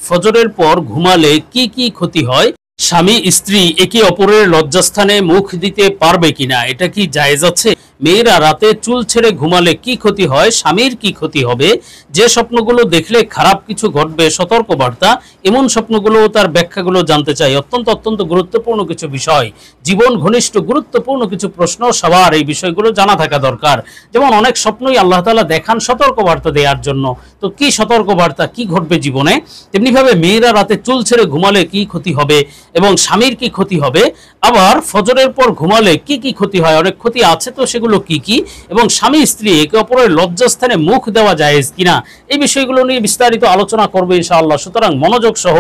ফজরের পর ঘুমালে কি কি ক্ষতি হয়? স্বামী স্ত্রী একে অপরের লজ্জাস্থানে মুখ দিতে পারবে কিনা, এটা কি জায়েজ আছে? মেয়েরা রাতে চুল ছেড়ে ঘুমালে কি ক্ষতি হয়? স্বামীর কি ক্ষতি হবে? যে স্বপ্নগুলো দেখলে খারাপ কিছু ঘটবে সতর্ক বার্তা, এমন স্বপ্নগুলো তার ব্যাখ্যাগুলো জানতে চাই। অত্যন্ত গুরুত্বপূর্ণ কিছু বিষয়, জীবন ঘনিষ্ঠ গুরুত্বপূর্ণ কিছু প্রশ্ন, সবার এই বিষয়গুলো জানা থাকা দরকার। যেমন অনেক স্বপ্নই আল্লাহ তাআলা দেখান সতর্ক বার্তা দেওয়ার জন্য, তো কি সতর্ক বার্তা, কি ঘটবে জীবনে। তেমনি ভাবে মেয়েরা রাতে চুল ছেড়ে ঘুমালে কি ক্ষতি হবে এবং স্বামীর কি ক্ষতি হবে, আবার ফজরের পর ঘুমালে কি কি ক্ষতি হয়, অনেক ক্ষতি আছে, তো সেগুলো কি কি, এবং স্বামী স্ত্রী একে অপরের লজ্জাস্থানে মুখ দেওয়া জায়েজ কিনা, এই বিষয়গুলো নিয়ে বিস্তারিত আলোচনা করবে ইনশাআল্লাহ। সুতরাং মনোযোগ সহ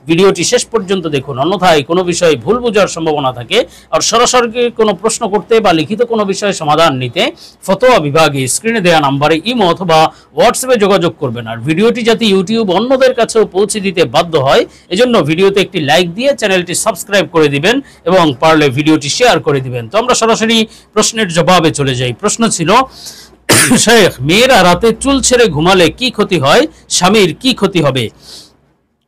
ভিডিওটি শেষ পর্যন্ত দেখুন, অন্যথায় কোনো বিষয়ে ভুল বোঝার সম্ভাবনা থাকে। আর সরাসরি কোনো প্রশ্ন করতে বা লিখিত কোনো বিষয়ে সমাধান নিতে ফতোয়া বিভাগে স্ক্রিনে দেওয়া নাম্বারে ইমো অথবা হোয়াটসঅ্যাপে যোগাযোগ করবেন। আর ভিডিওটি যাতে ইউটিউব অন্যদের কাছেও পৌঁছে দিতে বাধ্য হয়, এজন্য ভিডিওতে একটি লাইক দিয়ে চ্যানেলটি সাবস্ক্রাইব করে দিবেন এবং পারলে ভিডিওটি শেয়ার করে দিবেন। তো আমরা সরাসরি প্রশ্নের জবাবে চলে যাই। প্রশ্ন ছিল, শেখ, মেয়েরা রাতে চুল ছেড়ে ঘুমালে কি ক্ষতি হয়, স্বামীর কি ক্ষতি হবে?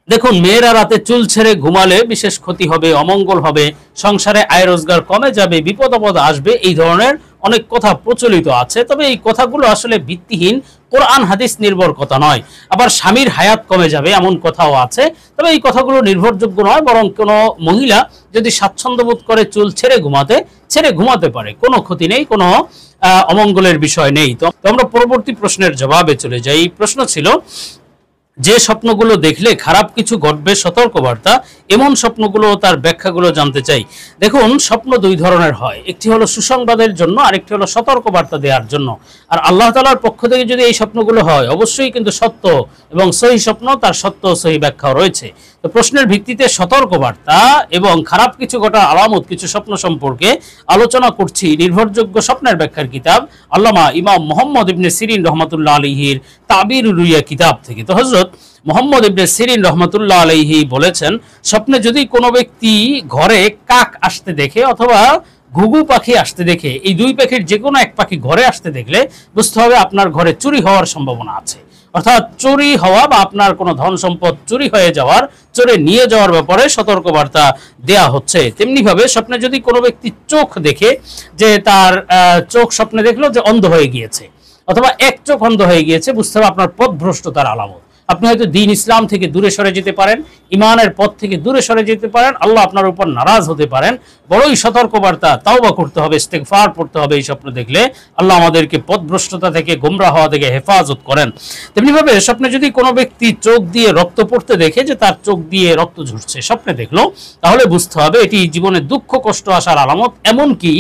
দেখুন, মেয়েরা রাতে চুল ছেড়ে ঘুমালে বিশেষ ক্ষতি হবে, অমঙ্গল হবে, সংসারে আয় রোজগার কমে যাবে, বিপদ আপদ আসবে, এই ধরনের অনেক কথা প্রচলিত আছে। তবে এই কথাগুলো আসলে ভিত্তিহীন, কোরআন হাদিস নির্ভর কথা নয়। আবার স্বামীর হায়াত কমে যাবে এমন কথাও আছে, তবে এই কথাগুলো নির্ভরযোগ্য নয়। বরং কোনো মহিলা যদি স্বাচ্ছন্দ্য বোধ করে চুল ছেড়ে ঘুমাতে পারে, কোনো ক্ষতি নেই, কোনো অমঙ্গলের বিষয় নেই। তো আমরা পরবর্তী প্রশ্নের জবাবে চলে যাই। প্রশ্ন ছিল, যে স্বপ্নগুলো দেখলে খারাপ কিছু ঘটবে সতর্ক বার্তা, এমন স্বপ্নগুলো তার ব্যাখ্যাগুলো জানতে চাই। দেখুন, স্বপ্ন দুই ধরনের হয়, একটি হলো সুসংবাদের জন্য, আরেকটি হলো সতর্ক বার্তা দেওয়ার জন্য। আর আল্লাহ তাআলার পক্ষ থেকে যদি এই স্বপ্নগুলো হয়, অবশ্যই কিন্তু সত্য এবং সহি স্বপ্ন, তার সত্য সহি ব্যাখ্যাও রয়েছে। তো প্রশ্নের ভিত্তিতে সতর্ক বার্তা এবং খারাপ কিছু ঘটার আলামত কিছু স্বপ্ন সম্পর্কে আলোচনা করছি নির্ভরযোগ্য স্বপ্নের ব্যাখ্যার কিতাব আল্লামা ইমাম মুহাম্মদ ইবনে সিরিন রহমাতুল্লাহ আলাইহির তাবিরুর রুইয়া কিতাব থেকে। তো হযরত মুহাম্মদ ইবনে সিরিন রহমাতুল্লাহ আলাইহি বলেছেন, স্বপ্নে যদি কোনো ব্যক্তি ঘরে কাক আসতে দেখে অথবা ঘুঘু পাখি আসতে দেখে, এই দুই পাখির যে কোনো এক পাখি ঘরে আসতে দেখলে বুঝতে হবে আপনার ঘরে চুরি হওয়ার সম্ভাবনা আছে। অর্থাৎ চুরি হওয়া বা আপনার কোনো ধন সম্পদ চুরি হয়ে যাওয়ার, চোরে নিয়ে যাওয়ার ব্যাপারে সতর্কবার্তা দেয়া হচ্ছে। তেমনি ভাবে স্বপ্নে যদি কোনো ব্যক্তি চোখ দেখে, যে তার চোখ স্বপ্নে দেখলো যে অন্ধ হয়ে গিয়েছে অথবা এক চোখ অন্ধ হয়ে গিয়েছে, বুঝতে হবে আপনার পথভ্রষ্টতার আলামত। আপনি হয়তো দ্বীন ইসলাম থেকে দূরে সরে যেতে পারেন, ইমানের পথ থেকে দূরে সরে যেতে পারেন, আল্লাহ আপনার উপর নারাজ হতে পারেন। বড়ই সতর্কবার্তা, তাওবা করতে হবে, ইস্তেগফার পড়তে হবে এই স্বপ্ন দেখলে। আল্লাহ আমাদেরকে পথভ্রষ্টতা থেকে, গোমরা হওয়া থেকে হেফাজত করেন। তেমনিভাবে স্বপ্নে যদি কোনো ব্যক্তি চোখ দিয়ে রক্ত পড়তে দেখে, যে তার চোখ দিয়ে রক্ত ঝরছে স্বপ্নে দেখলো, তাহলে বুঝতে হবে এটি জীবনে দুঃখ কষ্ট আসার আলামত। এমনকি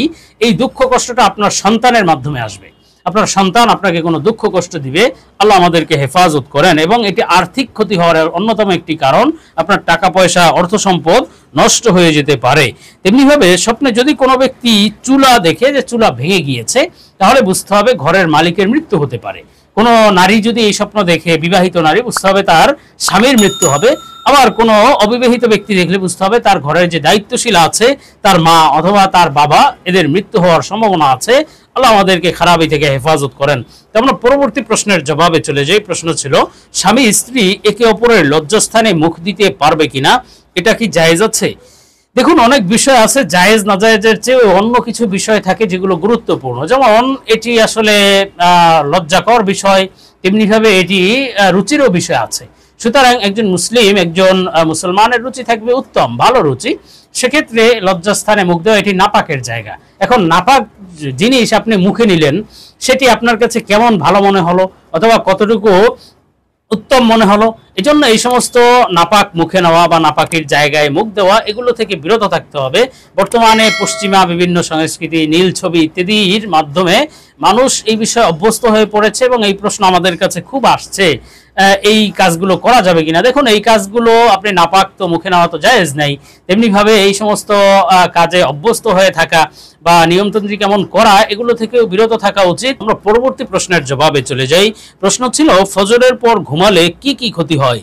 এই দুঃখ কষ্টটা আপনার সন্তানের মাধ্যমে আসবে, আপনার সন্তান আপনাকে কোনো দুঃখ কষ্ট দিবে। আল্লাহ আমাদেরকে হেফাজত করেন। এবং এটি আর্থিক ক্ষতি হওয়ার অন্যতম একটি কারণ, আপনার টাকা পয়সা অর্থ সম্পদ নষ্ট হয়ে যেতে পারে। তেমনিভাবে স্বপ্নে যদি কোনো ব্যক্তি চুলা দেখে, যে চুলা ভেঙে গিয়েছে, তাহলে বুঝতে হবে ঘরের মালিকের মৃত্যু হতে পারে। কোনো নারী যদি এই স্বপ্ন দেখে, বিবাহিত নারী, বুঝতে হবে তার স্বামীর মৃত্যু হবে। আবার কোনো অবিবাহিত ব্যক্তি দেখলে বুঝতে হবে তার ঘরের যে দায়িত্বশীল আছে, তার মা অথবা তার বাবা, এদের মৃত্যু হওয়ার সম্ভাবনা আছে। আল্লাহ আমাদেরকে খারাপই থেকে হেফাজত করেন। তো আমরা পরবর্তী প্রশ্নের জবাবে চলে যাই। প্রশ্ন ছিল, স্বামী স্ত্রী একে অপরের লজ্জাস্থানে মুখ দিতে পারবে কিনা, এটা কি জায়েজ আছে? দেখুন, অনেক বিষয় আছে জায়েজ না জায়েজের চেয়ে অন্য কিছু বিষয় থাকে যেগুলো গুরুত্বপূর্ণ। যেমন এটি আসলে লজ্জাকর বিষয়, তেমনিভাবে এটি রুচিরও বিষয় আছে। সুতরাং একজন মুসলিম, একজন মুসলমানের রুচি থাকবে উত্তম, ভালো রুচি। সেক্ষেত্রে লজ্জাস্থানে মুখ দেওয়া এটি নাপাকের জায়গা। এখন নাপাক জিনিস আপনি মুখে নিলেন, সেটি আপনার কাছে কেমন ভালো মনে হলো অথবা কতটুকু উত্তম মনে হলো, এজন্য এই সমস্ত নাপাক মুখে নেওয়া বা নাপাকের জায়গায় মুখ দেওয়া, এগুলো থেকে বিরত থাকতে হবে। বর্তমানে পশ্চিমা বিভিন্ন সংস্কৃতি, নীল ছবি ইত্যাদির মাধ্যমে মানুষ এই বিষয়ে অভ্যস্ত হয়ে পড়েছে এবং এই প্রশ্ন আমাদের কাছে খুব আসছে, এই কাজগুলো করা যাবে কিনা। দেখুন, এই কাজগুলো আপনি নাপাক তো মুখে নেওয়া তো জায়েজ নেই, তেমনি ভাবে এই সমস্ত কাজে অভ্যস্ত হয়ে থাকা বা নিয়মতান্ত্রিক এমন করা, এগুলো থেকেও বিরত থাকা উচিত। আমরা পরবর্তী প্রশ্নের জবাবে চলে যাই। প্রশ্ন ছিল, ফজরের পর ঘুমালে কি কি ক্ষতি হয়?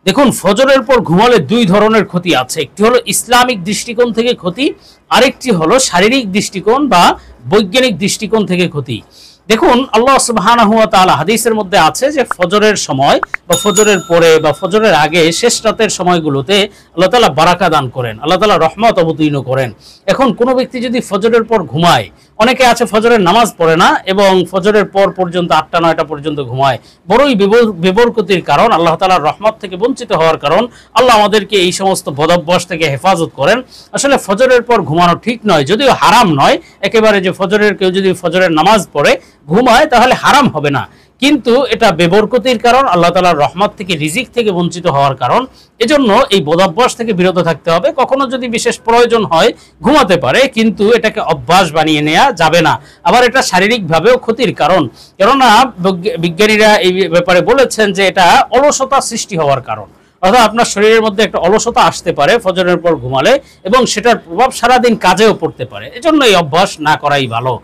দেখুন, ফজরের পর ঘুমালে দুই ধরনের ক্ষতি আছে। একটি হলো ইসলামিক দৃষ্টিকোণ থেকে ক্ষতি, আরেকটি হলো শারীরিক দৃষ্টিকোণ বা বৈজ্ঞানিক দৃষ্টিকোণ থেকে ক্ষতি। দেখুন, আল্লাহ সুবহানাহু ওয়া তাআলা হাদিসের মধ্যে আছে যে ফজরের সময় বা ফজরের পরে বা ফজরের আগে শেষ রাতের সময়গুলোতে আল্লাহ তাআলা বারাকা দান করেন, আল্লাহ তাআলা রহমত অবতীর্ণ করেন। এখন কোনো ব্যক্তি যদি ফজরের পর ঘুমায়, অনেকে আছে ফজরের নামাজ পড়ে না এবং ফজরের পর পর্যন্ত 8টা 9টা পর্যন্ত ঘুমায়, বড়ই বিবরকতির কারণ, আল্লাহ তাআলার রহমত থেকে বঞ্চিত হওয়ার কারণ। আল্লাহ আমাদেরকে এই সমস্ত বদভ্যাস থেকে হেফাজত করেন। আসলে ফজরের পর ঘুমানো ঠিক নয়, যদিও হারাম নয় একেবারে, যে কেউ যদি ফজরের নামাজ পড়ে ঘুমায় তাহলে হারাম হবে না, কিন্তু এটা বেবরকতির কারণ, আল্লাহ তাআলার রহমত থেকে, রিজিক থেকে বঞ্চিত হওয়ার কারণ। এজন্য এই বদভ্যাস থেকে বিরত থাকতে হবে। কখনো যদি বিশেষ প্রয়োজন হয় ঘুমাতে পারে, কিন্তু এটাকে অভ্যাস বানিয়ে নেওয়া যাবে না। আবার এটা শারীরিকভাবেও ক্ষতির কারণ, কেননা বিজ্ঞানীরা এই ব্যাপারে বলেছেন যে এটা অলসতা সৃষ্টি হওয়ার কারণ। অর্থাৎ আপনার শরীরের মধ্যে একটা অলসতা আসতে পারে ফজরের পর ঘুমালে, এবং সেটার প্রভাব সারাদিন কাজেও পড়তে পারে। এজন্য এই অভ্যাস না করাই ভালো।